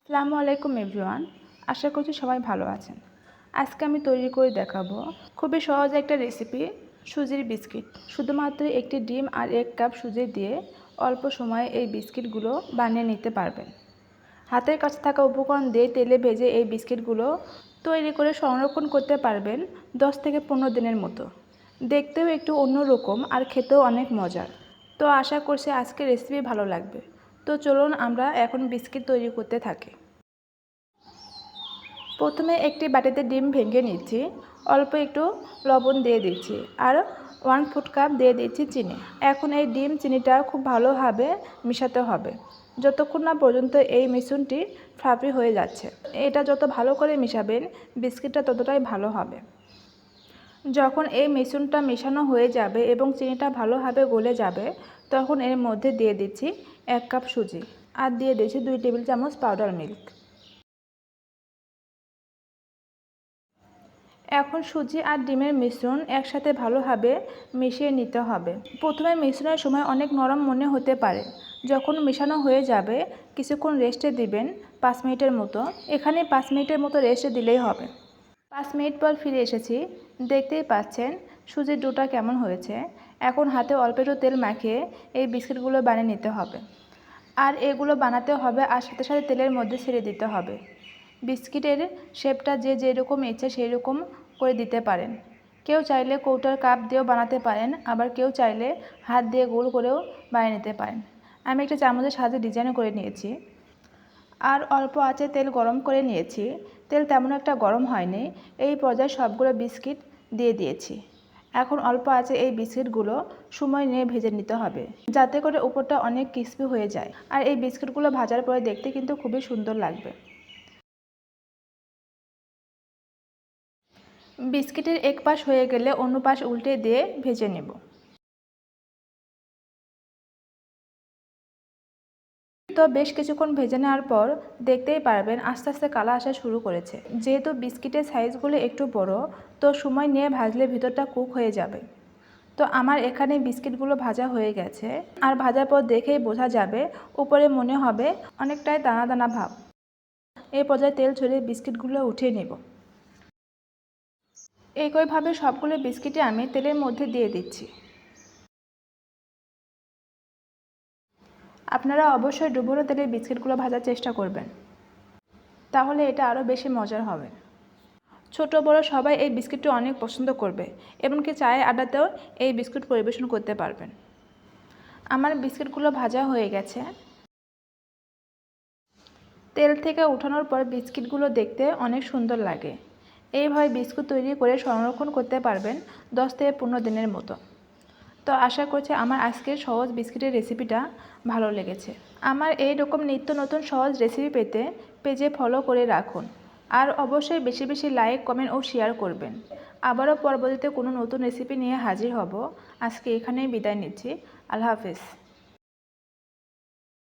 আসসালামু আলাইকুম এভরিওয়ান। আশা করছি সবাই ভালো আছেন। আজকে আমি তৈরি করে দেখাবো খুবই সহজ একটা রেসিপি, সুজির বিস্কিট। শুধুমাত্র একটি ডিম আর 1 কাপ সুজি দিয়ে অল্প সময়ে এই বিস্কিটগুলো বানিয়ে নিতে পারবেন। হাতের কাছে থাকা উপকরণ দিয়ে তেলে ভেজে এই বিস্কিটগুলো তৈরি করে সংরক্ষণ করতে পারবেন 10 থেকে 15 দিনের মতো। দেখতেও একটু অন্যরকম আর খেতেও অনেক মজার। তো আশা করছি আজকের রেসিপি ভালো লাগবে। তো চলুন আমরা এখন বিস্কিট তৈরি করতে থাকি। প্রথমে একটি বাটিতে ডিম ভেঙে নিচ্ছি, অল্প একটু লবণ দিয়ে দিচ্ছি আর 1/4 কাপ দিয়ে দিচ্ছি চিনি। এখন এই ডিম চিনিটা খুব ভালোভাবে মিশাতে হবে যতক্ষণ না পর্যন্ত এই মিশ্রণটি ফ্লাফি হয়ে যাচ্ছে। এটা যত ভালো করে মিশাবেন বিস্কিটটা ততটাই ভালো হবে। যখন এই মিশ্রণটা মেশানো হয়ে যাবে এবং চিনিটা ভালোভাবে গলে যাবে তখন এর মধ্যে দিয়ে দিচ্ছি 1 কাপ সুজি আর দিয়ে দিচ্ছি 2 টেবিল চামচ পাউডার মিল্ক। এখন সুজি আর ডিমের মিশ্রণ একসাথে ভালোভাবে মিশিয়ে নিতে হবে। প্রথমে মিশ্রণের সময় অনেক নরম মনে হতে পারে। যখন মেশানো হয়ে যাবে কিছুক্ষণ রেস্টে দিবেন 5 মিনিটের মতো। এখানে 5 মিনিটের মতো রেস্টে দিলেই হবে। 5 মিনিট পর ফিরে এসেছি। দেখতেই পাচ্ছেন সুজির ডোটা কেমন হয়েছে। এখন হাতে অল্প একটু তেল মাখিয়ে এই বিস্কিটগুলো বানিয়ে নিতে হবে। আর এগুলো বানাতে হবে আর সাথে সাথে তেলের মধ্যে ছেড়ে দিতে হবে। বিস্কিটের শেপটা যে যেরকম ইচ্ছে সেই রকম করে দিতে পারেন। কেউ চাইলে কৌটার কাপ দিয়েও বানাতে পারেন, আবার কেউ চাইলে হাত দিয়ে গোল করেও বানিয়ে নিতে পারেন। আমি একটা চামচের সাহায্যে ডিজাইন করে নিয়েছি আর অল্প আঁচে তেল গরম করে নিয়েছি। তেল তেমন একটা গরম হয়নি। এই পর্যায়ে সবগুলো বিস্কিট দিয়ে দিয়েছি। এখন অল্প আঁচে এই বিস্কিটগুলো সময় নিয়ে ভেজে নিতে হবে যাতে করে উপরটা অনেক ক্রিস্পি হয়ে যায়। আর এই বিস্কিটগুলো ভাজার পরে দেখতে কিন্তু খুবই সুন্দর লাগবে। বিস্কিটের এক পাশ হয়ে গেলে অন্য পাশ উল্টে দিয়ে ভেজে নেব। তো বেশ কিছুক্ষণ ভেজে নেওয়ার পর দেখতেই পারবেন আস্তে আস্তে কালার আসা শুরু করেছে। যেহেতু বিস্কিটের সাইজগুলো একটু বড়, তো সময় নিয়ে ভাজলে ভিতরটা কুক হয়ে যাবে। তো আমার এখানে বিস্কিটগুলো ভাজা হয়ে গেছে আর ভাজার পর দেখেই বোঝা যাবে উপরে মনে হবে অনেকটাই দানা দানা ভাব। এই পর্যায়ে তেল ছড়িয়ে বিস্কিটগুলো উঠিয়ে নেব। একইভাবে সবগুলো বিস্কিটই আমি তেলের মধ্যে দিয়ে দিচ্ছি। আপনারা অবশ্যই ডুবোনো তেলে বিস্কিটগুলো ভাজার চেষ্টা করবেন, তাহলে এটা আরও বেশি মজার হবে। ছোট বড় সবাই এই বিস্কিটটি অনেক পছন্দ করবে, এমনকি চায়ের আড্ডাতেও এই বিস্কুট পরিবেশন করতে পারবেন। আমার বিস্কিটগুলো ভাজা হয়ে গেছে। তেল থেকে ওঠানোর পর বিস্কিটগুলো দেখতে অনেক সুন্দর লাগে। এইভাবে বিস্কুট তৈরি করে সংরক্ষণ করতে পারবেন 10 থেকে 15 দিনের মতো। তো আশা করছি আমার আজকের সহজ বিস্কিটের রেসিপিটা ভালো লেগেছে। আমার এই রকম নিত্য নতুন সহজ রেসিপি পেতে পেজে ফলো করে রাখুন আর অবশ্যই বেশি বেশি লাইক, কমেন্ট ও শেয়ার করবেন। আবারও পরবর্তীতে কোনো নতুন রেসিপি নিয়ে হাজির হব। আজকে এখানেই বিদায় নিচ্ছি। আল্লাহ হাফেজ।